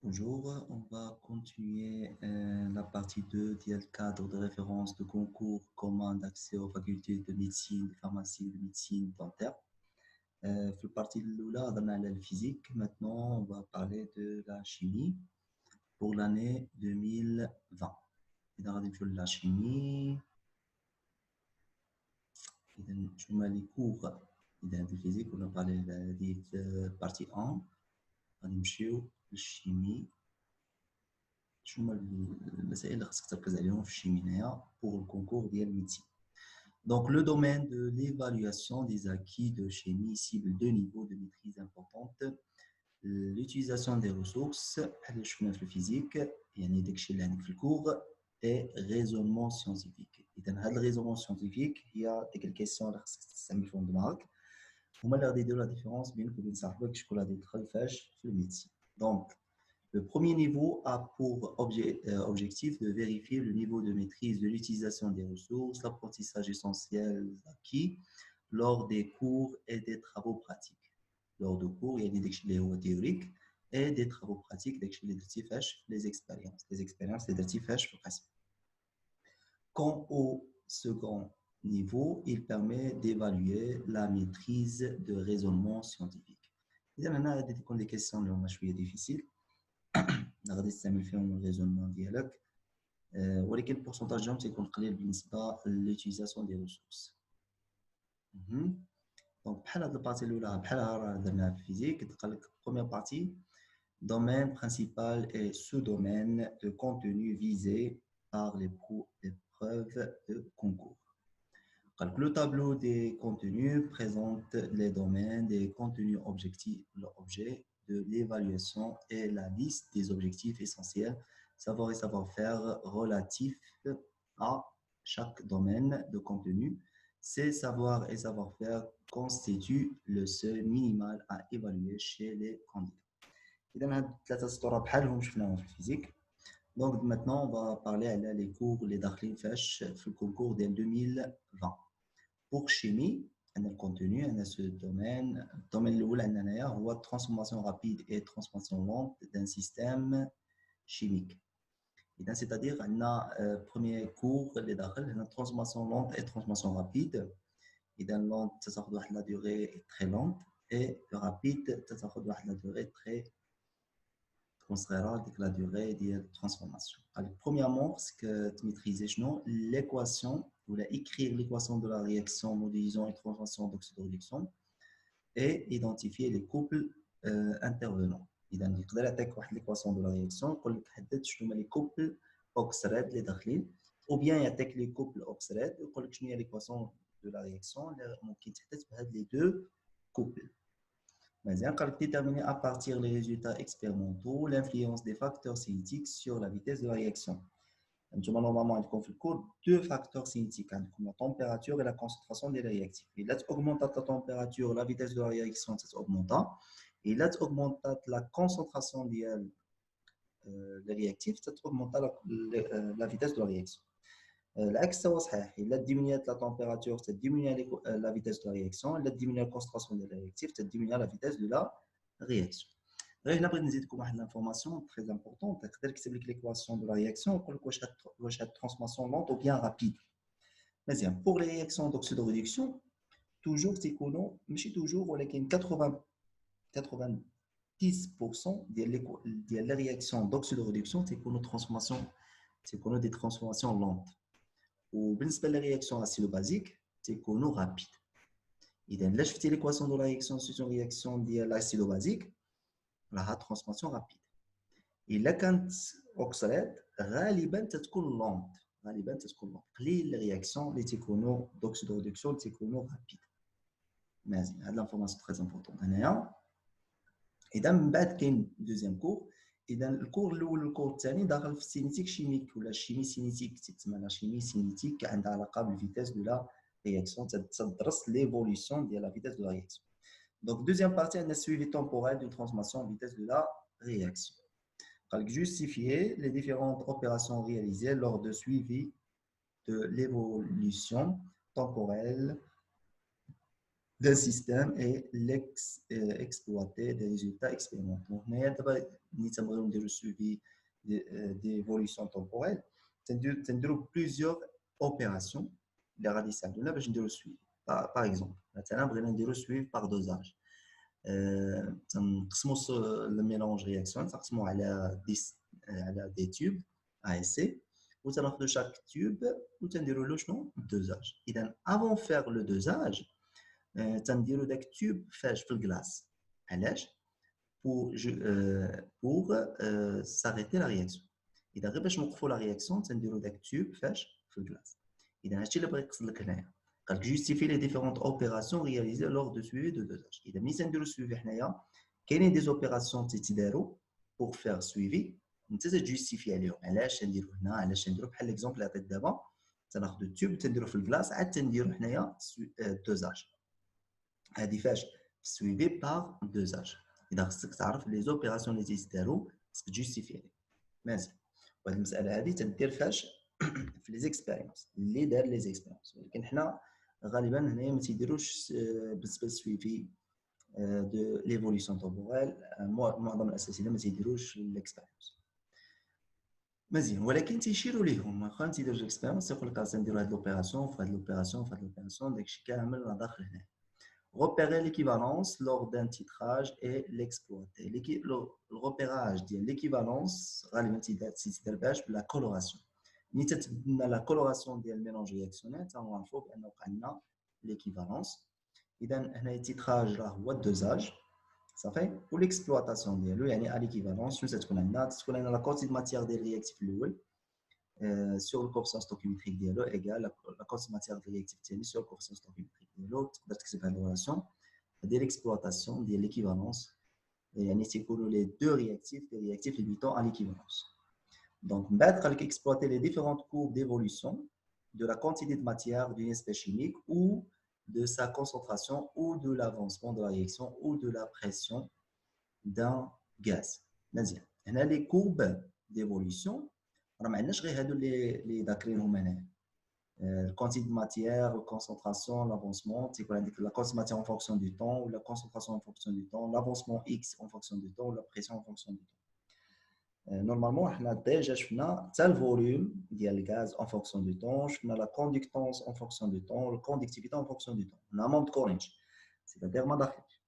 Bonjour, on va continuer la partie 2 du cadre de référence de concours commun d'accès aux facultés de médecine, de pharmacie, de médecine dentaire. Dans la partie de l'oula, on a la physique. Maintenant, on va parler de la chimie pour l'année 2020. Et dans la chimie, je mets les cours de physique. On va parler de la partie 1. On va la chimie. شنو المسائل اللي خصك تركز عليهم في الشيمينيا pour le concours ديال الميديسين. Donc, le domaine de l'évaluation des acquis de chimie cible deux niveaux de maîtrise importantes. L'utilisation des ressources, بحال شفنا في الفيزيك يعني داكشي اللي عندك في الكور et raisonnement scientifique. إذا هاد الريزونمون سيونتيفيك هي ديك الكيسيون اللي خصك تستعمل فيهم دماغك. هما اللي غادي يديروا لا ديفيرونس بينك وبين صاحبك شكون غادي يدخل فاش في الميديسين. Donc, le premier niveau a pour objectif de vérifier le niveau de maîtrise de l'utilisation des ressources, l'apprentissage essentiel acquis lors des cours et des travaux pratiques. Lors de cours, il y a des théoriques et des travaux pratiques, les expériences. Les expériences, c'est Quant au second niveau, il permet d'évaluer la maîtrise de raisonnement scientifique. إذا هنا غادي تكون des questions اللي هما شوية difficiles. غادي تستعمل فيهم الريزونمون ديالك ولكن البورسونتاج ديالهم تيكون قليل بالنسبه لليوتيزاسيون ديال الريسورس. دونك بحال هاد البارتي الاولى بحالها راه درناها في الفيزيك. قال لك بروميير بارتي domaine principal et sous-domaine de contenu visé par l'épreuve de concours. Donc, le tableau des contenus présente les domaines des contenus objectifs, l'objet de l'évaluation et la liste des objectifs essentiels, savoir et savoir-faire relatifs à chaque domaine de contenu. Ces savoirs et savoir-faire constituent le seuil minimal à évaluer chez les candidats. إذا هاد ثلاثة سطور بحالهم شفناهم في الفيزيك. Donc maintenant on va parler على les cours اللي داخلين فاش في الكونكور ديال 2020. Pour chimie, on a le contenu, on a ce domaine. Le domaine الاول عندنا هو transformation rapide et transformation lente d'un système chimique. C'est-à-dire on a premier cours اللي داخل هنا transformation lente et transformation rapide. إذا lente تاخذ واحد la durée très lente et rapide تاخذ واحد la durée très صغيره ديك la durée ديال transformation. Alors premièrement parce que tu maîtrises l'équation ou écrire l'équation de la réaction modélisant une transformation d'oxydoréduction et identifier les couples intervenants. إذا يقدر يعطيك واحد l'équation de la réaction يقول لك حدد شنو هما les couples oxyrade اللي داخلين ou bien يعطيك les couples oxyrade ويقول لك شنو هي l'équation de la réaction اللي ممكن تحدد بهاد les deux couples. Mazien, déterminer à partir des résultats expérimentaux l'influence des facteurs cinétiques sur la vitesse de la réaction. Normalement, il y a cours deux facteurs cinétiques, comme la température et la concentration des réactifs. Et là, tu augmentes la température, la vitesse de la réaction, ça augmente. Et là, tu augmentes la concentration des réactifs, ça augmente la vitesse de la réaction. العكس هو صحيح. الا ديمينيات لا تمبيراتور تديميني لا فيتاس دو لا رياكسيون، الا ديميني لا كونسنتراسيون ديال لا رياكتيف تديميني لا فيتاس دو لا رياكسيون. غير هنا بغيت نزيدكم واحد لانفورماسيون تري امبورطون. تقدر يكتب لك ليكواسيون دو لا رياكسيون ويقول لك واش هاد ترانسفورماسيون لونت او بيان رابيد. مزيان بور لي رياكسيون دوكسيدو ريدكسيون توجور تيكونوا ماشي توجور ولكن 90% ديال لي رياكسيون دوكسيدو ريدكسيون تيكونوا ترانسفورماسيون تيكونوا دي ترانسفورماسيون لونت. وبالنسبه للرياكسيون اسيدو بازيك تيكونوا رابيد. اذا الا شفتي ليكواسيون دو لا رياكسيون سيتون رياكسيون ديال الاسيدو بازيك راها ترانسفورماسيون رابيد. الا كانت اوكسيد غالبا تتكون لونت، قليل الرياكسيون اللي تيكونوا دوكسيدو ريدكسيون تيكونوا رابيد. مزيان هاد لانفورماسيون تري امبورطون هنايا. اذا من بعد كاين دوزيام كور. اذا الكور الاول والكور الثاني داخل في السينيتيك شيميك ولا الشيمي سينيتيك تسمى لا شيمي سينيتيك عندها علاقه بالفيتاس دو لا رياكسيون تدرس ليفوليسيون ديال لا فيتاس دو لا رياكسيون. دونك دوزيام بارتي عندنا السويفي تمبورال دون ترانسفورماسيون فيتاس دو لا réaction. قال لك justifier les différentes opérations réalisées lors de suivi de l'évolution temporelle d'un système et exploiter des résultats expérimentaux. Donc, nous avons le suivi d'évolution temporelle. Nous avons plusieurs opérations. Les radicales de nous le suivi. Par exemple, nous avons le suivi par dosage. Le mélange réaction, nous avons des tubes ASC. Vous allez de chaque tube, vous allez le dosage. Et avant de faire le dosage, تنديروا داك التوب فاش في الكلاص علاش pour s'arrêter la réaction اذا غير باش نوقفوا لا رياكسيون تنديروا داك التوب فاش في الكلاص اذا هادشي اللي بغا يقصد لك هنايا قال لك justifier les différentes opérations réalisées lors de suivi de dosage اذا ملي تنديروا السويفي حنايا كاينين دي اوبيراسيون تيتداروا pour faire suivi انت تجوستيفي عليهم علاش نديروا هنا علاش نديروا بحال ليكزومبل اللي عطيت دابا تناخذوا التوب تنديروا في الكلاص عاد تنديروا حنايا دوزاج هذه فاش suivi par dosage اذا خصك تعرف لي زوبيراسيون اللي تيداروا خصك تجوستيفي عليهم مزيان وهذه المساله هذه تدير فاش في لي زيكسبيريونس اللي دار لي زيكسبيريونس ولكن حنا غالبا هنايا ما تيديروش بالنسبه للسويفي دو ليفوليسيون تومبوريل معظم الاساتذه ما تيديروش الاكسبيريونس مزيان ولكن تيشيروا ليهم واخا تيديروا الاكسبيريونس يقول لك نديروا هذه لوبيراسيون في هذه لوبيراسيون في هذه لوبيراسيون داكشي كامل راه داخل هنا repérer l'équivalence lors d'un titrage et l'exploiter. Le repérage de l'équivalence, c'est la coloration. La coloration du mélange réactionnel, on faut l'équivalence. Et dans le titrage, le dosage, ça fait pour l'exploitation de l'équivalence, nous avons la quantité de matière des réactifs sur le coefficient stoichiométrique égale la quantité de matière réactive sur le coefficient stoichiométrique تقدر تكتب هذه الريلاسيون ديال l'exploitation ديال l'équivalence يعني تيكونوا les deux réactifs des réactifs limitant à l'équivalence. Donc بعد قال لك exploiter les différentes courbes d'évolution de la quantité de matière d'une espèce chimique ou de sa concentration ou de l'avancement de la réaction ou de la pression d'un gaz. مزيان هنا les courbes d'évolution راه ما عندناش غير هادو اللي ذاكرينهم هنا الكونتيتي دو ماتيير الكونسونطراسيون لافونسمون تيكون عندك لا كونتيتي ماتيير اون فونكسيون دو طون ولا كونسونطراسيون اون فونكسيون دو طون لافونسمون اكس اون فونكسيون دو طون ولا بريسيون اون فونكسيون دو طون نورمالمون حنا ديجا شفنا حتى الفوليوم ديال الغاز اون فونكسيون دو طون شفنا لا كوندكتونس اون فونكسيون دو طون الكوندكتيفيتي اون فونكسيون دو طون هنا ما مذكورينش سيتادير ما داخلينش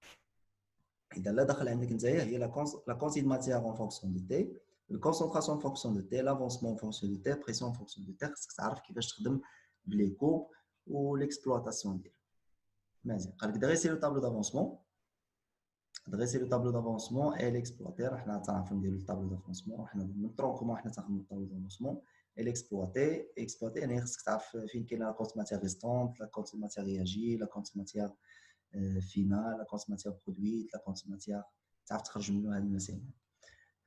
اذا لا داخل عندك نتايا هي لا كونتيتي دو ماتيير اون فونكسيون دو تي الكونسونطراسيون en fonction de T, l'avancement en fonction de T, pression en fonction de T, خصك تعرف كيفاش تخدم بلي كوب والاكسبلوطاسيون ديالها. مزيان قال لك دغيسي لو طابلو دافونسمون دغيسي لو طابلو دافونسمون اي ليكسبلوتير حنا تعرفوا نديروا الطابلو دافونسمون حنا نطرون كومون حنا تنخدموا الطابلو دافونسمون اي ليكسبلوتي يعني خصك تعرف فين كاينه لا كونت ماتير ريستونت لا كونت ماتير رياجي لا كونت ماتير فينال لا كونت ماتير برودويت لا كونت ماتير تعرف تخرج منه هذه المسائل.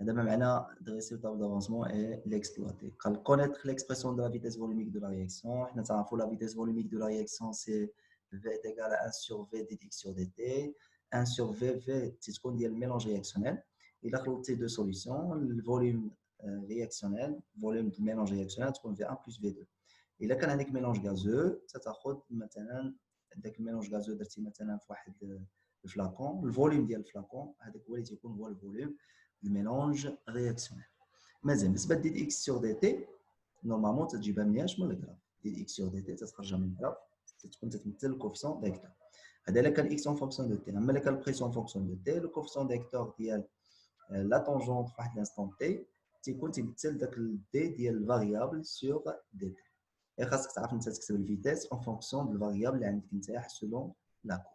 هذا ما معنى dresser le tableau d'avancement et l'exploiter. Connaître l'expression de la vitesse volumique de la réaction. حنا تعرفوا la vitesse volumique de la réaction c'est V est égal à 1 sur V dt sur dt. 1 sur V, V تكون ديال الميلانج رياكسيونيل. إلا خلطتي دو سوليسيون الفوليوم رياكسيونيل فوليوم دو الميلانج رياكسيونيل تكون V1 plus V2. إلا كان عندك ميلانج غازو تاخذ مثلا داك الميلانج غازو درتي مثلا في واحد الفلاكون الفوليوم ديال الفلاكون هذاك هو اللي تيكون هو الفوليوم الميلانج رياكسيونيل. مازال بالنسبه دي اكس سور دي تي نورمالمون تجيبها منياش من الكراف دي اكس سور دي تي تتخرجها من الكراف تكون تتمثل الكوفيسيون ديكتور هذا الا كان اكس اون فونكسيون دو تي اما الا كان البريسيون فونكسيون دو تي الكوفيسيون ديكتور ديال لا طونجونت في واحد الانستون تي تيكون تيمثل داك الدي ديال الفاريابل سور دي تي اي خاصك تعرف انت تكتب الفيتيس اون فونكسيون دو الفاريابل اللي عندك نتايا سولون لا كو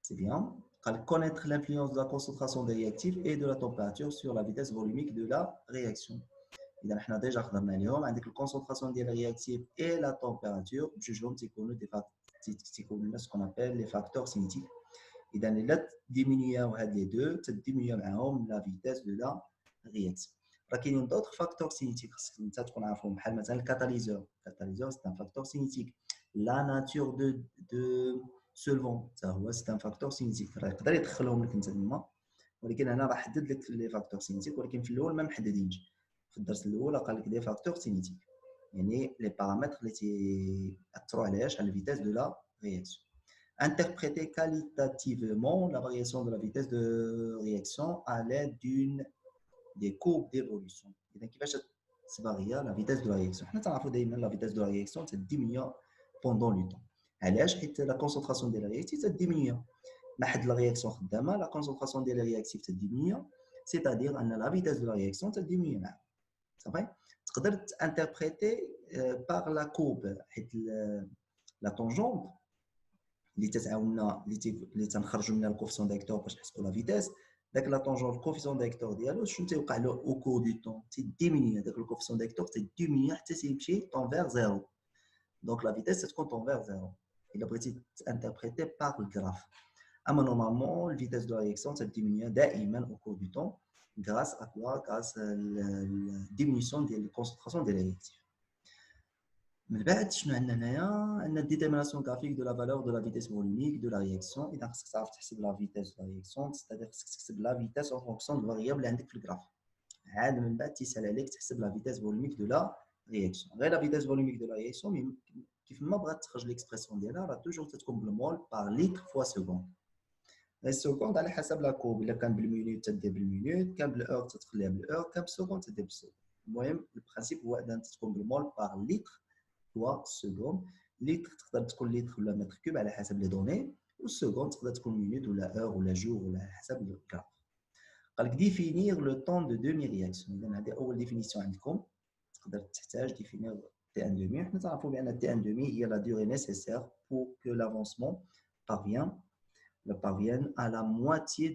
سي بيان. Connaître l'influence de la concentration des réactifs et de la température sur la vitesse volumique de la réaction. إذا حنا ديجا خدمنا اليوم عندك الكونسونطراسيون ديال الرياكتيف et la température بجوجهم تيكونوا تيكونوا ce qu'on appelle les facteurs cinétiques. إذا إلا ديمينياو هاد لي دو تديمينيا معاهم لا فيتيس دو لا رياكسيون. راه كاينين دوطخ فاكتور سينيتيك خصك انت تكون عارفهم بحال مثلا الكاتاليزور سي ان فاكتور سينيتيك لا ناتور دو solvant هو سي ان فاكتور سينيتيك راه يقدر يدخلهم لك انت تما ولكن انا راه حدد لك لي فاكتور سينيتيك ولكن في الاول ما محددينش في الدرس الاول قال لك دي فاكتور سينيتيك يعني لي بارامتر اللي تيأثروا على الفيتاس دو لا رياكسيون interpréter qualitativement la variation de la vitesse de réaction à l'aide des courbes d'évolution. Donc, il va se varier la vitesse de la réaction. Nous savons que la vitesse de la réaction diminue pendant le temps. La concentration de la réactivité diminue. La réaction la concentration de la réactivité diminue, c'est-à-dire que la vitesse de la réaction diminue. C'est vrai? Tu peux interpréter par la courbe, la tangente, اللي تتعاوننا اللي تنخرجوا منها الكوفيسيون داكتور باش نحسبوا لا فيتاس. داك لا طونجون الكوفيسيون داكتور ديالو شنو تيوقع له او كور دو طون تيديميني داك الكوفيسيون داكتور تيديميني حتى تيمشي طون فيغ زيرو. دونك لا فيتاس تكون طون فيغ زيرو الا بغيتي تانتربريتي باغ الجراف. اما نورمالمون الفيتاس دو رياكسيون تديميني دائما او كور دو طون غراس ا كوا غراس الديمينيسيون ديال الكونسونطراسيون ديال الرياكتيف. من بعد شنو عندنا هنايا؟ عندنا ديتيرميناسيون غرافيك دو لا فالور دو لا فيتيس فوليميك دو لا رياكسيون. اذا خصك تعرف تحسب لا فيتيس دو لا رياكسيون ستادير خصك تكتب لا فيتيس اون فونكسيون دو الفاريابل اللي عندك في الجراف. عاد من بعد تيسال عليك تحسب لا فيتيس فوليميك دو لا رياكسيون. غير لا فيتيس فوليميك دو لا رياكسيون كيف ما بغات تخرج ليكسبرسيون ديالها راه توجور تتكون بالمول باغ ليتر فوا سكوند. السكوند على حسب لا كورب، الا كان بالمينوت تدير بالمينوت، كان بالاور تتخليها بالاور، كان بالسكوند تدير بالسكوند. المهم البرانسيپ هو انها تكون بالمول باغ ليتر فوا سكوند. ليتر تقدر تكون ليتر ولا متر كوب على حسب لي دوني، والسكوند تقدر تكون مينوت ولا اور ولا جور ولا على حسب الجراف. قال لك ديفينير لو طون دو دومي رياكسيون. اذا هذه اول ديفينيسيون عندكم، تقدر تحتاج ديفينير تي ان دومي. حنا تعرفوا بان تي ان دومي هي لا دوري نيسيسير pour que l'avancement parvienne à la moitié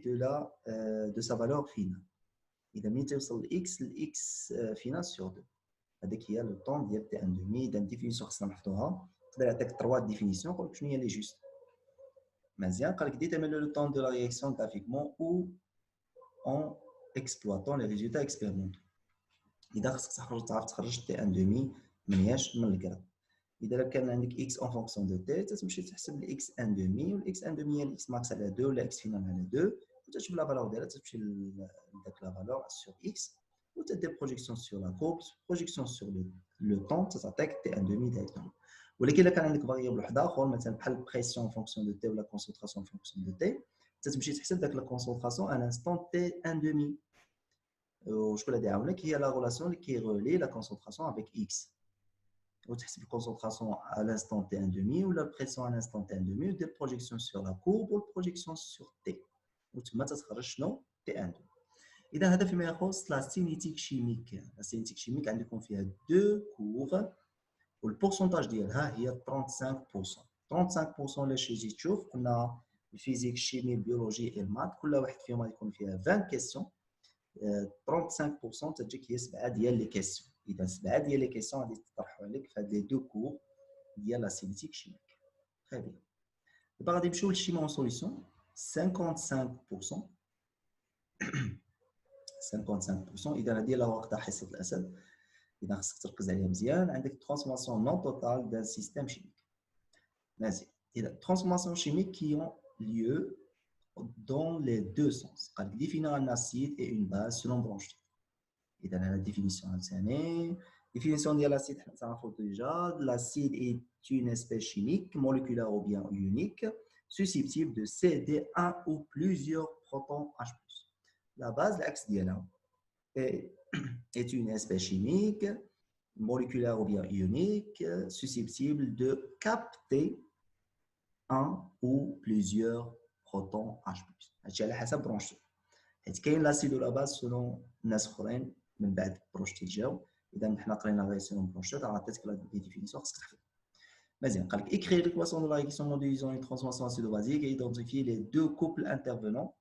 de sa valeur finale. إذا ملي توصل لإكس، الإكس فينال سور 2. هذاك هي لو طون ديال تي ان دومي. اذا ديفينيسيون خصنا نحفظوها. يقدر يعطيك 3 ديفينيسيون يقول لك شنو هي لي جوست. مزيان. قال لك ديتيرميني لو طون دو لا رياكسيون graphiquement ou en exploitant les résultats expérimentaux. اذا خصك تعرف تخرج تي ان دومي منياش من الجراف. اذا كان عندك اكس اون فونكسيون دو تي تمشي تحسب الاكس ان دومي، والاكس ان دومي هي الاكس ماكس على 2 ولا اكس فينال على 2، وتشوف لا فالور ديالها تمشي لذاك لا فالور سور اكس وتدير بروجيكسيون سور لا كورب، بروجيكسيون سور لو طون تعطيك تي ان دومي دايركتومون. ولكن الا كان عندك فاريابل واحد اخر مثلا بحال البريسيون فونكسيون دو تي ولا كونسونطراسيون فونكسيون دو تي، تمشي تحسب داك لا كونسونطراسيون ان انستون تي ان دومي. وشكون اللي يعاونك؟ هي لا ريلاسيون اللي كيغولي لا كونسونطراسيون افيك اكس، وتحسب الكونسونطراسيون à l'instant t1,5 ou la pression à l'instant t1,5 ودير بروجيكسيون sur la courbe والبروجيكسيون sur t، وتما تتخرج شنو t1,2. اذا هذا فيما يخص لا سينيتيك شيميك. لا سينيتيك شيميك عندكم فيها دو كور، والبورسونتاج ديالها هي 35%. 35% اللي تجي تشوف قلنا الفيزيك الشيمي البيولوجي المات كل واحد فيهم غيكون فيها 20 كيسيون. 35% تجيك هي 7 ديال لي كيسيون. اذا 7 ديال لي كيسيون غادي تطرحوا عليك في هاد لي دو كور ديال لا سينيتيك شيميك. تري بيان. دابا غادي نمشيو للشيما اون سوليسيون. 55% 55%. اذا هذه لا وقتها حصه الاسد، اذا خصك تركز عليها مزيان. عندك ترانسفورماسيون نون توتال دان سيستيم شيميك. مزيان. اذا ترانسفورماسيون شيميك كي ont lieu dans les deux sens. قال لك définir un acide et une base selon branche. إذا la définition عاوتاني. définition ديال l'acide حنا تعرفوا déjà. L'acide est une espèce chimique moléculaire ou bien unique susceptible de céder un ou plusieurs protons H+. La base العكس ديالها est une espèce chimique moléculaire ou bien ionique susceptible de capter un ou plusieurs protons H+. هادشي على حسب برونشتو، حيت كاين لاسيد ولا باز سولون ناس اخرين من بعد بروشتي جاو. اذا حنا قرينا غير سولون بروشتي راه عطيتك لا ديفينيسيون خصك تحفظ مزيان. قال لك écrire l'équation de la réaction en utilisant une transformation acido-basique et identifier les deux couples intervenants.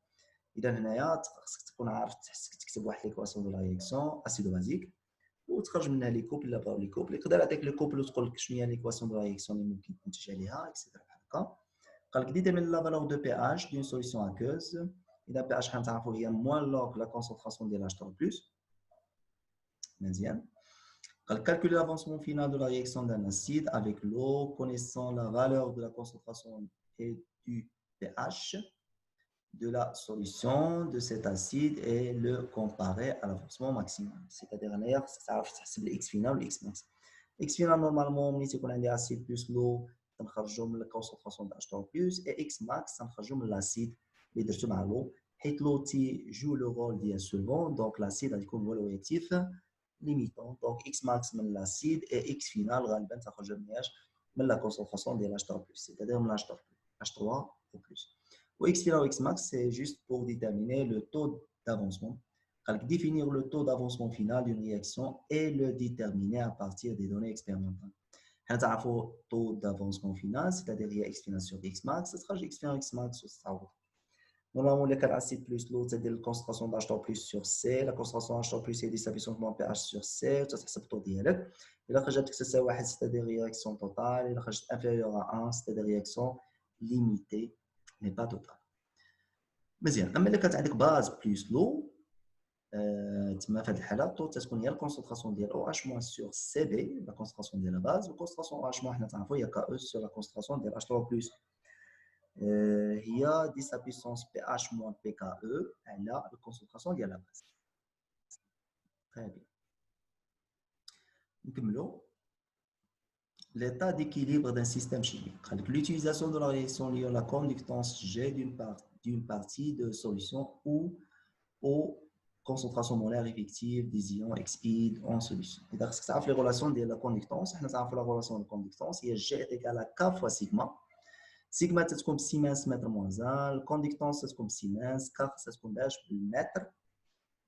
اذا هنايا خصك تكون عارف تكتب واحد ليكواسيون دو لا رياكسيون اسيدو-بازيك وتخرج منها لي كوبل. لا بغاو لي كوبل يقدر يعطيك لي كوبل وتقول لك شنو هي ليكواسيون دو لا رياكسيون اللي ممكن تنتج عليها اكسيتيرا بحال هكا. قال لك ديتيرمين لا فالور دو بي اش دون سوليسيون اكوز. اذا بي اش حنعرفوا هي موان لوغ لا كونسونطراسيون ديال اش بلس. مزيان. قال calculer l'avancement final de la réaction d'un acide avec l'eau connaissant la valeur de la concentration et du pH de la solution de cet acide et le comparer à l'avancement maximum. C'est-à-dire هنايا خصك تعرف تحسب الاكس فينال والاكس ماكس. الاكس فينال نورمالمون ملي تيكون عندي acide plus l'eau تنخرجوا من الكونسونطراسيون د H3+ et X max تنخرجوا من l'acide اللي درتو مع l'eau حيت l'eau تيجو لو رول ديال solvant دونك l'acide غادي يكون هو الرياكتيف limitant دونك X max من l'acide et X final غالبا تخرج منهاش من la concentration ديال H3+, c'est-à-dire من H3 ou plus. Ou X final ou X max, c'est juste pour déterminer le taux d'avancement. Définir le taux d'avancement final d'une réaction et le déterminer à partir des données expérimentales. On a le taux d'avancement final, c'est-à-dire il y a X final sur X max, ce sera X final X max sur ça. Normalement, le cas acide plus l'eau, c'est la concentration d'H3+ sur C, la concentration H3+ est d'établissement pH sur C, ça c'est le taux direct. Et là, que c'est 1, c'est-à-dire réaction totale, et là, inférieur à 1, c'est-à-dire réaction limitée, mais pas totale. مزيان اما الا كانت عندك باز بلس لو تما في هذه الحاله الطو تكون هي الكونسونطراسيون ديال او اتش موان سور سي بي لا كونسونطراسيون ديال لا باز والكونسونطراسيون او اتش موان حنا تعرفوا هي كا او سور لا كونسونطراسيون ديال اتش 3 بلس هي 10 puissance بي اتش موان بي كا او على الكونسونطراسيون ديال لا باز. très bien نكملوا. L'état d'équilibre d'un système chimique. L'utilisation de la réaction liée à la conductance G d'une partie de solution ou aux concentrations molaires effectives des ions XI en solution. Et donc, ça fait les relations de la conductance. On a la relation de conductance. G est égal à K fois sigma. Sigma, c'est comme Siemens mètre moins 1. La conductance, c'est comme Siemens. K, c'est comme H pour le mètre.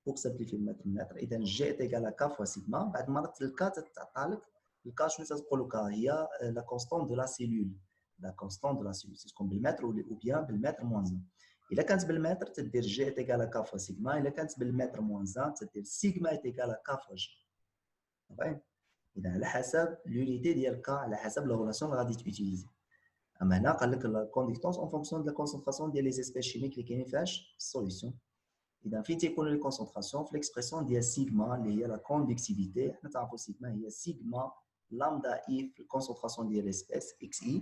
Pour simplifier le mètre. Et donc, G est égal à K fois sigma. بعد ما رحت للK تتعطى الكا شنو تقولوا كا هي لا كونستانت دو لا سيلول لا كونستانت دو لا سيلول تكون بالمتر او بيان بالمتر موان 1 الا كانت بالمتر تدير جي ايكال كا فوا سيغما الا كانت بالمتر موان 1 تدير سيغما ايكال كا فوا جي صافي اذا على حسب لونيتي ديال كا على حسب لا ريلاسيون اللي غادي تيوتيليزي. اما هنا قال لك لا كونديكتونس اون فونكسيون دو لا كونسونطراسيون ديال لي زيسبيس شيميك اللي كاينين فاش السوليسيون. اذا فين تيكون لي كونسونطراسيون في ليكسبرسيون ديال سيغما اللي هي لا كوندكتيفيتي حنا تعرفوا سيغما هي سيغما lambda I في الكونسونطراسيون ديال l'espèce XI.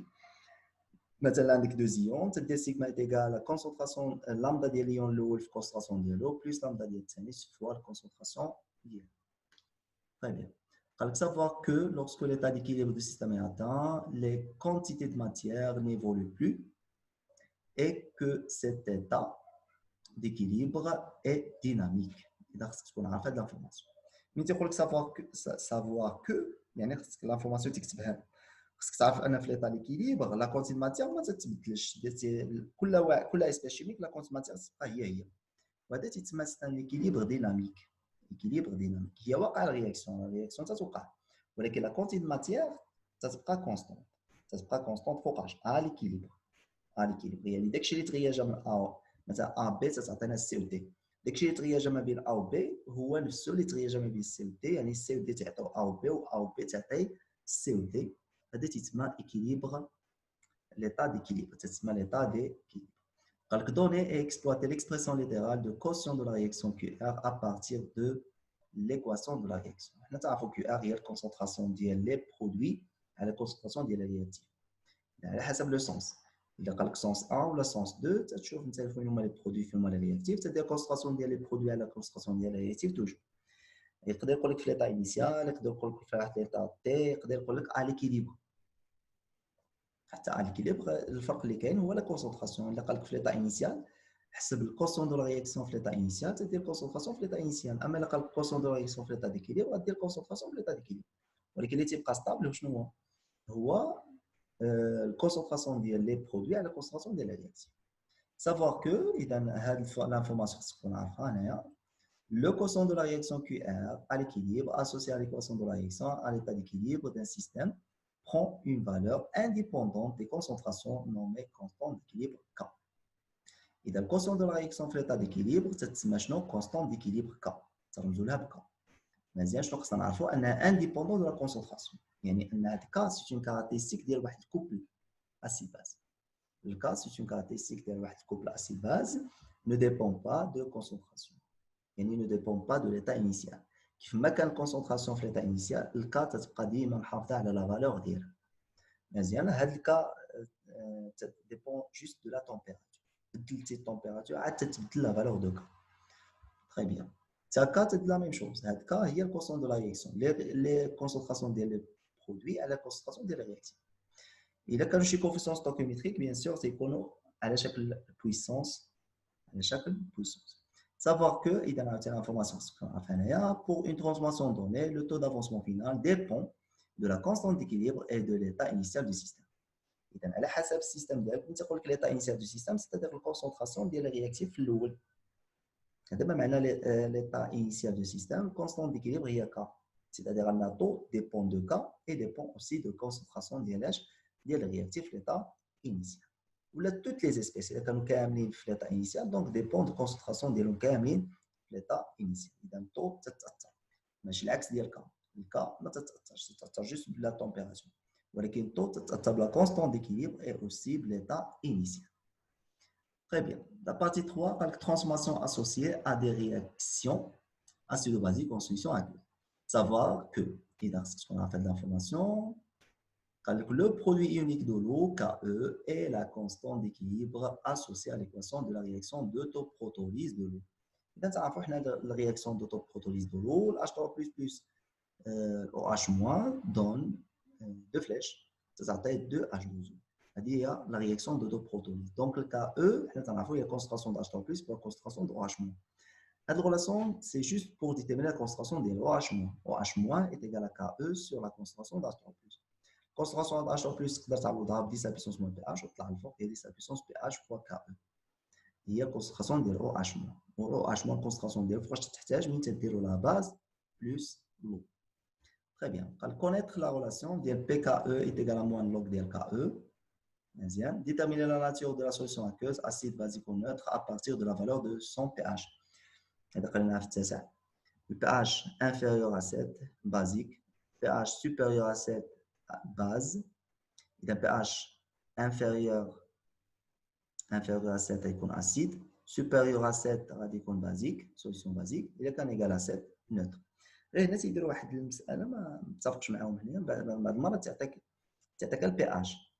مثلا عندك دو زيون تدير سيغما ايكال لا كونسونطراسيون لامدا ديال ليون الاول في الكونسونطراسيون ديالو بلس لامدا ديال الثاني فوا الكونسونطراسيون ديالو. Très bien. Il faut savoir que lorsque l'état d'équilibre du système est atteint, les quantités de matière n'évoluent plus et que cet état d'équilibre est dynamique. إذا خصك تكون عارف هاد l'information. ملي تيقول لك savoir que يعني خصك لافورماسيون تكتبها. خصك تعرف ان في ليطا ليكيليبر لا كونتي ماتير ما تتبدلش كل اسبيس شيميك لا كونتي ماتير تبقى هي وهذا تيتسمى ان ليكيليبر ديناميك. هي واقع الرياكسيون تتوقع ولكن لا كونتي ماتير تتبقى كونستونت فوقاش ليكيليبر يعني داكشي اللي تغير من مثلا ا بي تعطينا سي او دي. داكشي اللي تغير ما بين ا و بي هو نفسه اللي تغير ما بين سي و دي يعني سي و دي تعطيو ا و بي و ا و بي تعطي سي و دي. هذا تسمى équilibre l'état d'équilibre تسمى l'état d'équilibre. قال لك donner et exploiter l'expression littérale de quotient de la réaction QR à partir de l'équation de la réaction. حنا تعرفوا QR هي الكونسونطراسيون ديال لي برودوي على الكونسونطراسيون ديال الرياكتيف على حسب لو سونس. الا قال لك سونس 1 ولا سونس 2 تشوف انت فين هما لي برودوي فين هما لي رياكتيف تدير كونسونطراسيون ديال لي برودوي على الكونسونطراسيون ديال الرياكتيف توجور. يقدر يقول لك في ليطا انيسيال يقدر يقول لك في واحد ليطا تي يقدر يقول لك ليكيليبر. حتى ليكيليبر الفرق اللي كاين هو لا كونسونطراسيون. الا قال لك في ليطا انيسيال حسب الكونسون دو لا رياكسيون في ليطا انيسيال تدير كونسونطراسيون في ليطا انيسيال. اما الا قال لك كونسون دو لا رياكسيون في ليطا ديكيليبر غادير كونسونطراسيون في ليطا ديكيليبر. ولكن اللي تيبقى ستابل شنو هو الكونسونطراسيون ديال لي برودوي على الكونسونطراسيون ديال الرياكتيف. سافوار كو اذا هاد لانفورماسيون خصك تكون عارفها هنايا. Le quotient de la réaction QR à l'équilibre associé à l'équation de la réaction à l'état d'équilibre d'un système prend une valeur indépendante des concentrations nommées constante d'équilibre K. Et le quotient de la réaction في l'état d'équilibre تسمى شنو constante d'équilibre K. ترمزوا لها ب K. مزيان شنو خصنا نعرفوا انها indépendant de la concentration. يعني ان هاد K c'est une caractéristique ديال واحد الكوبل acide base. Le K c'est une caractéristique ديال واحد الكوبل acide base ne dépend pas de concentration. يعني ne dépend pas de l'état initial. كيف ما كان الكونسونطراسيون في l'état initial الكا تتبقى ديما محافظه على لا فالور ديالها. مزيان هاد الكا ديبون جوست دو لا تمبيراتور. بدلتي التمبيراتور عاد تتبدل لا فالور دو كا. تري بيان. تا كا تد لا ميم شوز. هاد كا هي الكونسون دو لا رياكسيون لي كونسونطراسيون ديال لي برودوي على الكونسونطراسيون ديال الرياكتيف. إذا كانوا شي coefficients stoichiométriques bien sûr تيكونوا على شكل puissance على شكل puissance. Savoir que إذا عرفتي l'information عرفها هنايا pour une transformation donnée le taux d'avancement final dépend de la constante d'équilibre et de l'état initial du système. إذا على حسب السيستم ديالك انت تقول لك l'état initial du système c'est-à-dire la concentration ديال الرياكتيف في الأول. هذا ما معنى l'état initial du système constante d'équilibre هي K. C'est-à-dire le taux dépend de K et dépend aussi de concentration ديال الرياكتيف في l'état initial. Ou toutes les espèces, il y a كاملين في l'état initial, donc dépend de concentration ديالهم كاملين في l'état initial. إذا التو تتأثر، ماشي العكس ديال الكا، الكا ما تتأثرش، تتأثر juste بلا température. ولكن التو تتأثر بلا constante d'équilibre et aussi l'état initial. Très bien. La partie 3, avec transformation associée à des réactions acido-basiques en solution aqueuse. Savoir que, c'est ce qu'on a fait de l'information, le produit ionique de l'eau, Ke, est la constante d'équilibre associée à l'équation de la réaction d'autoprotolyse de l'eau. Donc, la réaction d'autoprotolyse de l'eau, H3 plus OH- donne deux flèches, ça s'appelle 2H2O. C'est-à-dire la réaction d'autoprotolyse. Donc, le Ke, il y a la concentration d'H3 plus pour la concentration de OH-. Cette relation, c'est juste pour déterminer la concentration de OH-. OH- est égal à Ke sur la concentration d'H3 plus. Concentration d'H+, تقدر تعوضها ب 10 à la puissance moins pH وتطلع الفوق هي 10 à la puissance pH fois Ke. هي الكونسنتراسيون ديال OH-. OH- الكونسنتراسيون ديالو فاش تحتاج من تديروا لا باز بلس l'eau. Très bien. Connaître la relation ديال PKE est égal à moins log ديال KE. Bien. Déterminer la nature de la solution aqueuse acide basique ou neutre à partir de la valeur de son pH. هذا قلنا في التاسع. Le pH inférieur à 7 basique, pH supérieur à 7 base. Il y a pH inférieur à 7 يكون acide, supérieur à 7 غادي يكون basique, solution basique. إذا كان égal à 7 neutre. هنا تيديروا واحد المسألة ما متفقش معاهم هنا، بعض المرات تعطيك البي اش،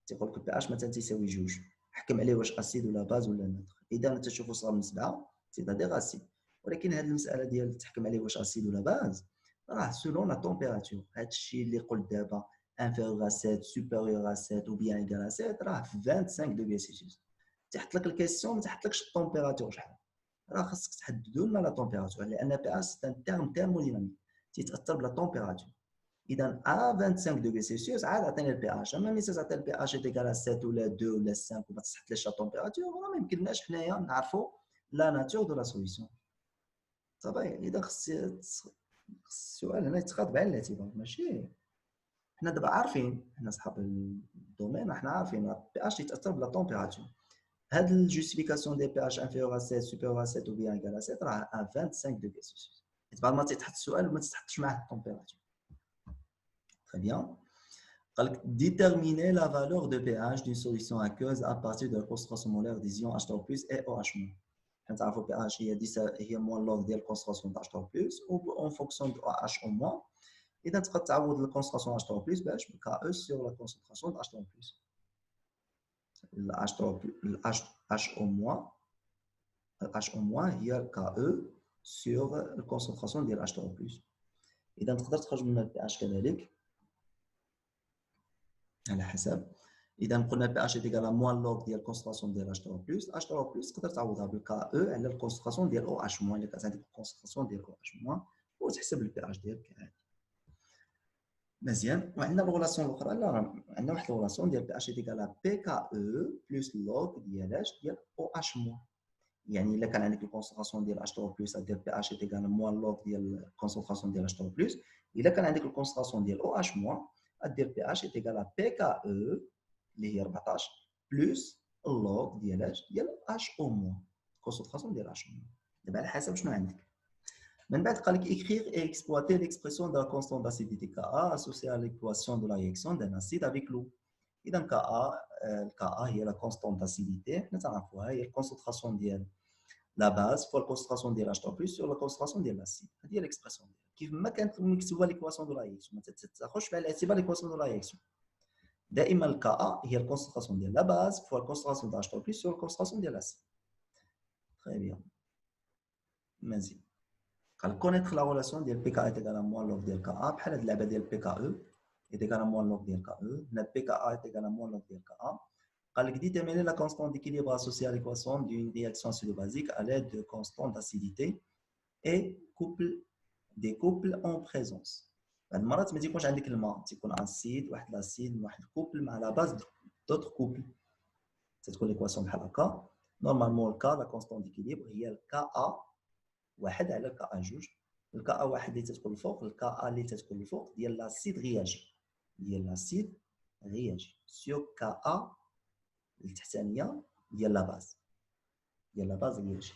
تيقول لك البي اش مثلا تيساوي 2، حكم عليه واش اسيد ولا باز ولا نوتر. إذا انت تشوفوا صغر من 7 سيتادير اسيد، ولكن هذه المسألة ديال تحكم عليه واش اسيد ولا باز راه سولون لا تمبيراتور. هذا الشيء اللي قلت دابا inférieur à 7, supérieur à 7 ou bien égal à 7 راه في 25 دوغري سيلسيوس. تحط لك الكيسيون ما تحطلكش التمبيراتور شحال، راه خاصك تحددوا لنا لا تمبيراتور، لان بي اس سي ان تيرم ثيرموديناميك تيتاثر بلا تمبيراتور. اذا ا 25 دوغري سيلسيوس عاد عطيني البي اتش، اما ملي تعطي البي اتش ايكال 7 ولا 2 ولا 5 وما تحطليش لا تمبيراتور راه ما يمكنناش حنايا نعرفوا لا ناتور دو لا سوليسيون. صافي. اذا خص السؤال هنا يتخاطب على الاعتبار، ماشي حنا دابا عارفين، حنا صحاب الدومين حنا عارفين البي اتش يتاثر بلا تمبيراتور. هاد الجوستيفيكاسيون دي بي اتش انفيريور ا 7 سوبيريور ا 7 ou bien égal à 7 راه ا 25 دوغري سيلسيوس. بعد ما تيتحط السؤال وما تتحطش معاه التمبيراتور. Très bien. Déterminer la valeur de pH d'une solution aqueuse à partir de la concentration molaire des ions H3+ et OH-. حنا تعرفوا pH هي moins log ديال الكونسنتراسيون د H3+ و en fonction de OH-. اذا تقدر تعوض الكونسنتراسيون H3+ باش ب KE sur la concentration de H3+. HO- هي KE sur la concentration ديال H3+. اذا تقدر تخرج من البي اتش كذلك على حسب. اذا قلنا البي اتش ايكال موان لوغ ديال الكونسنتراسيون ديال H3+، تقدر تعوضها بالكا او على الكونسنتراسيون ديال او اش موان. الا كانت عندك الكونسنتراسيون ديال او اش موان وتحسب البي اتش ديالك عادي. مزيان. وعندنا الريلاسيون الاخرى، لا عندنا واحد الريلاسيون ديال بي اتش ايكال بي كا او بلس لوغ ديال اش ديال او اش موان. يعني الا كان عندك الكونسنتراسيون ديال H3+ ديال بي اتش ايكال موان لوغ ديال الكونسنتراسيون ديال H3+، الا كان عندك الكونسنتراسيون ديال او اش موان دير بي اتش ايكال بي كا او اللي هي 14 بلس اللوغ ديال اش ديال اش او موان، الكونسنتراسيون ديال اش او موان. دابا على حسب شنو عندك. من بعد قال لك écrire et exploiter l'expression de la constante d'acidité Ka associée à l'équation de la réaction d'un acide avec l'eau. اذا Ka هي la constante d'acidité، حنا تعرفوها هي الكونسنتراسيون ديال لا باز فوا الكونسنتراسيون ديال H3+ sur la concentration ديال l'acide. هذه هي l'expression كيف ما كانت مكتوبه l'équation de la réaction، ما تاخذش بعين الاعتبار l'équation de la réaction. دائما الكا هي الكونسنتراسيون ديال لا باز فوا الكونسنتراسيون د H3+ sur الكونسنتراسيون ديال l'acide. Très bien. مزيان. قال connaître la relation ديال PK est égal à moins log ديال KA بحال هاد اللعبه ديال PKE. est égal à moins log de KE. Le pKa est égal à moins log de Ka. قال لك déterminer la constante d'équilibre associée à l'équation d'une réaction acido-basique à l'aide de constantes d'acidité et des couples en présence. بعض المرات ما تيكونش عندك الماء، تيكون اسيد واحد لاسيد واحد الكوبل مع لا باز دوطر كوبل، تتكون ليكواسيون بحال هكا. نورمالمون الكا لا كونستون ديكيليبر هي الكا ا واحد على الكا ا جوج. الكا ا واحد اللي تتكون الفوق، الكا ا اللي تتكون الفوق ديال لاسيد غياجي، ديال لاسيد غياجي سيو كا ا التحتانيه ديال لا باز، ديال لا باز غياجي.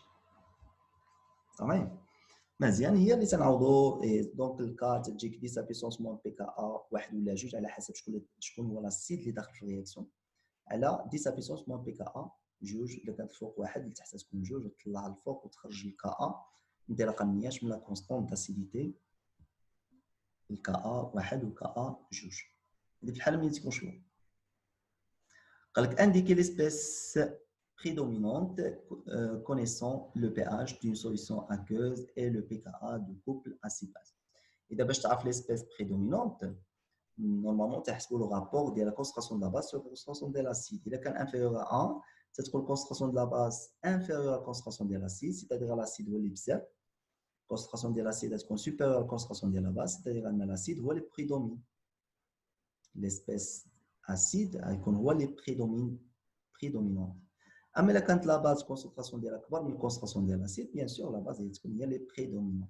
صافي مزيان، هي اللي تنعوضوا. دونك الكا تجيك 10 بيسونس موان بي كا ا واحد ولا جوج على حسب شكون هو لاسيد اللي داخل في الرياكسيون، على 10 بيسونس موان بي كا ا جوج. الا كانت الفوق واحد لتحت تكون جوج، وتطلع الفوق وتخرج الكا ا انطلاقا من اش؟ من لا كونستونت داسيديتي الكا ا واحد وكا ا جوج. هذه في الحاله ملي تكون شنو قال لك indiquer l'espèce prédominante connaissant le pH d'une solution aqueuse et le pKa du couple acide-base. إذا باش تعرف l'espèce prédominante normalement تحسبوا le rapport de la concentration de la base sur la concentration de l'acide. إذا كان inférieur à 1 تتكون concentration de la base inférieure à la concentration de l'acide، c'est-à-dire l'acide هو اللي بزاف. concentration de l'acide تكون supérieure à la concentration de la base، c'est-à-dire أن l'acide هو اللي prédomine. l'espèce acide يكون هو اللي prédominant. اما الا كانت لا باز كونسنتراسيون ديالها اكبر من الكونسنتراسيون ديال الاسيد بيان سور لا باز هي تكون هي لي بريدومينون.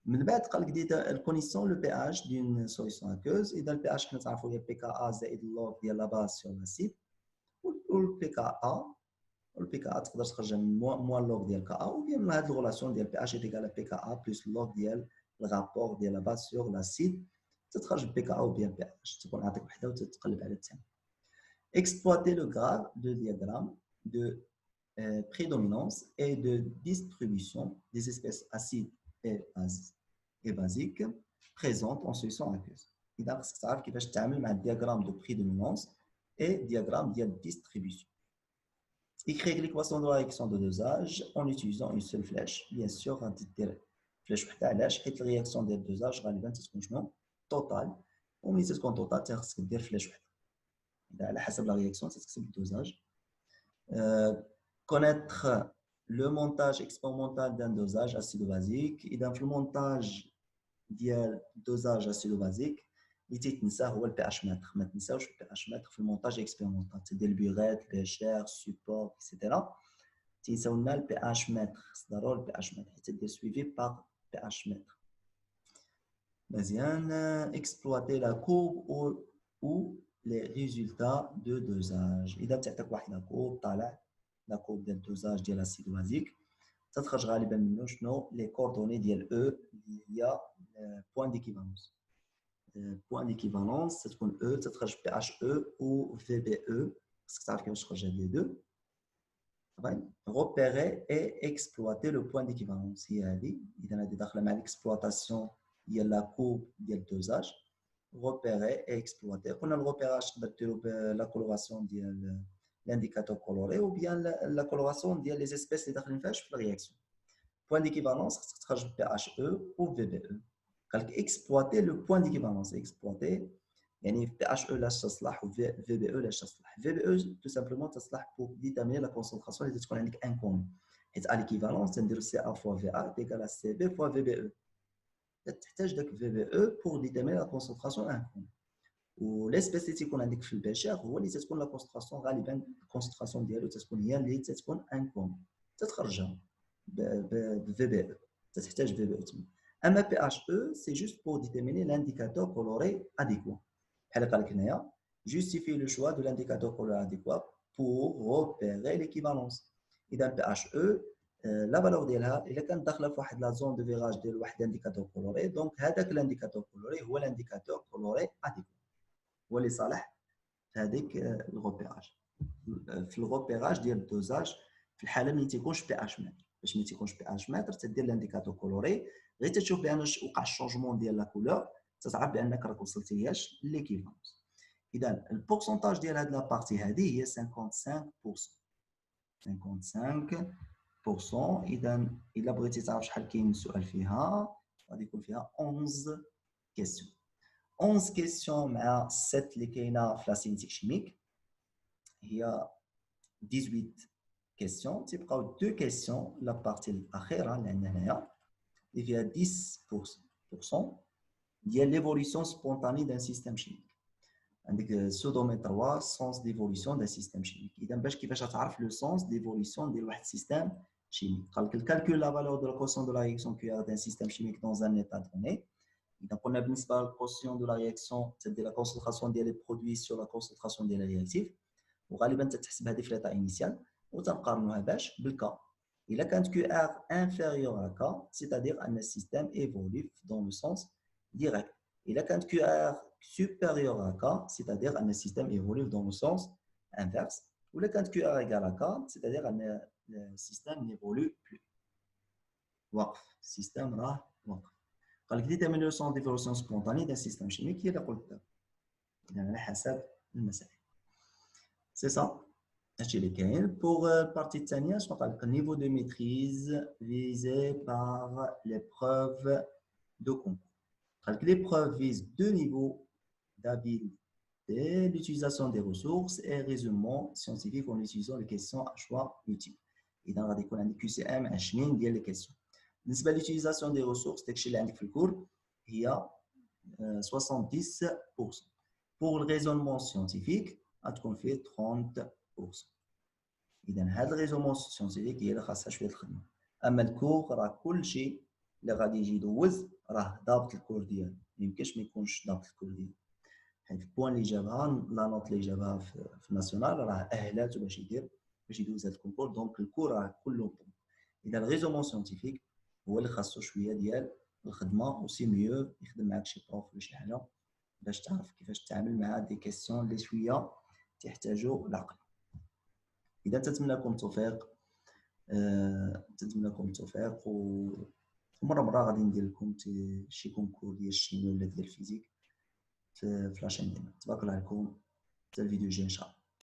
من بعد قال لك ديتا الكونيسيون لو بي اش دون سوليسيون اكوز. اذا البي اش حنا تعرفوا هي بي كا ا زائد اللوغ ديال لا باز سور الاسيد، والبي كا ا والبي كا ا تقدر تخرجها من موان اللوغ ديال كا ا، وبيان من هاد الغولاسيون ديال بي اش ايكال بي كا ا بلس اللوغ ديال الرابور ديال لا باز سور الاسيد، تتخرج بي كا ا وبيان بي اش، تكون عاطيك وحده وتتقلب على الثاني. exploiter le graphe de diagramme de prédominance et de distribution des espèces acides et basiques présentes en solution aqueuse. إذا خصك تعرف كيفاش تتعامل مع الدياغرام دو بريدومينونس et diagramme ديال distribution. Écrire l'équation de la réaction de dosage en utilisant une seule flèche. Bien sûr غادي دير فلاش وحده، علاش؟ حيت الرياكسيون ديال الدوزاج غالبا تتكون شنو؟ توتال، وملي تتكون توتال خصك دير فلاش وحده. على حسب لا رياكسيون تتكتب الدوزاج. connaître le montage expérimental d'un dosage acido-basique. اذا في المونتاج ديال دوزاج acido-basique اللي تيتنسى هو البي اش متر، ما تنساوش البي اش متر في المونتاج اكسبيريمونتال، تدير البيغيت ليجير سوبور اكسيتيرا، تنساو لنا البي اش متر، خص ضروري البي اش متر حيت تدير سويفي باغ بي اش متر. مزيان. exploiter la courbe ou les résultats de dosage. إذا تعطيك واحد لا كورب طالع لا كورب ديال الدوزاج ديال الاسيد بازيك، تتخرج غالبا منه شنو؟ لي كوردوني ديال او اللي هي بوان ديكيفالونس. بوان ديكيفالونس تتكون او، تتخرج بي اش او و في بي او، خصك تعرف كيفاش تخرج هاد لي دو. repérer et exploiter le point d'équivalence هي هذه. إذا هذه داخله مع l'exploitation ديال لا كورب ديال الدوزاج. repérer et exploiter. قلنا الريبيراج تقدر ديرو بلا كولوراسيون ديال لانديكاتور كولوري ou bien لا كولوراسيون ديال لي اسبيس اللي داخلين فيها في الرياكسيون. بوين ديكيفالونس خصك تخرج بي اش او و في بي او. قال لك اكسبلواتي لو بوين ديكيفالونس. اكسبلواتي يعني بي اش او لاش تصلح و في بي او لاش تصلح. في بي او تو سامبلومون تصلح بور ديتاميني لا كونسونطراسيون اللي تكون عندك انكون، حيت ا ليكيفالونس تنديرو سي ا فوا في ا ديكال سي بي فوا في بي او، تحتاج داك في بي او بور ديتاميني لا كونسونطراسيون انكون. وليسبيس اللي تيكون عندك في البشر هو اللي تتكون لا كونسنتراسيون غالبا الكونسنتراسيون ديالو تتكون هي اللي تتكون انكون، تتخرجها ب في بي او، تحتاج في بي او تما. اما بي اش او سي جوست بور ديتيرميني لانديكاتور كولوري اديكوا. بحال قال لك هنايا جوستيفي لو شوا دو لانديكاتور كولوري اديكوا بور روبيري ليكيفالونس. اذا بي اش او لا فالور ديالها الا كانت داخله في واحد لا زون دو فيراج ديال واحد الانديكاتور كولوري، دونك هذاك الانديكاتور كولوري هو الانديكاتور كولوري اديكوا، هو اللي صالح في هذيك الروبيراج. في الروبيراج ديال الدوزاج في الحاله ملي تيكونش بي اش متر، باش ملي تيكونش بي اش متر تدير لانديكاتور كولوري، غير تشوف بان وقع الشونجمون ديال لا كولور تتعرف بانك راك وصلتياش ليكيفالونس. اذا البورسونتاج ديال هاد لا بارتي هذه هي 55%. 55%. اذا الا بغيتي تعرف شحال كاين سؤال فيها غادي يكون فيها 11 كيسيون. 11 questions مع 7 اللي كاينه في لا سينتيك شيميك هي 18 questions. تيبقاو 2 questions لا بارتي الاخيره اللي عندنا هنايا اللي فيها 10% ديال ليفوليسيون سبونتاني دان سيستيم شيميك. عندك سو دومين 3 سونس ديفوليسيون دان سيستيم شيميك. اذا باش كيفاش تعرف لو سونس ديفوليسيون ديال واحد السيستيم chimique. قال لك الكالكول لا فالور دو لا كوسيون دو لا رياكسيون كيو دان سيستيم شيميك دون ان ايتا دوني. اذا قلنا بالنسبه للكوسيون دو لا رياكسيون تدير لا كونسنتراسيون ديال لي برودوي سور لا كونسنتراسيون ديال رياكتيف، وغالبا تتحسب هذه في ليطا انيسيال وتنقارنوها باش بالكا. الا كانت كيو ار انفيريور ا كا سيتادير ان السيستيم ايفولي دون لو سونس ديريكت. الا كانت كيو ار supérieur à K, c'est-à-dire un système évolue dans le sens inverse. Ou le cas de QR égale à K, c'est-à-dire que le système n'évolue plus. وقف système راه وقف. قال لك déterminer le sens d'évolution spontanée d'un système chimique هي اللي قلت يعني على حسب المسائل. C'est ça. هادشي اللي كاين. Pour البارتي الثانية شنو قال لك niveau de maîtrise visé par l'épreuve de concours. قال لك l'épreuve vise deux niveaux d'habilité, l'utilisation des ressources et raisonnement scientifique en utilisant les questions à choix multiples. إذا غادي يكون عندك QCM 20 ديال لي كيسيون. بالنسبة للutilisation des ressources داكشي اللي عندك في الكور هي 70%. Pour le raisonnement scientifique غتكون فيه 30%. إذا هذا الريزونمون سيونتيفيك هي اللي خاصها شوية الخدمة. أما الكور راه كلشي اللي غادي يجي يدوز راه ضابط الكور ديالو، ميمكنش ما يكونش ضابط الكور ديالو. حيت البوان اللي جابها لا نوت اللي جابها في الناسيونال راه اهلاته باش يدوز هذا الكونكور. دونك الكور راه كله بون. اذا الريزونمون سيونتيفيك هو اللي خاصو شويه ديال الخدمه، وسي ميو يخدم معاك شي بروف ولا شي حاجه باش تعرف كيفاش تتعامل مع دي كيسيون اللي شويه تحتاجوا العقل. اذا تنتمنى لكم التوفيق، ومره غادي ندير لكم شي كونكور ديال الشيمي ولا ديال الفيزيك في لاشين ديالنا. تبارك الله عليكم، حتى الفيديو الجاي ان شاء الله.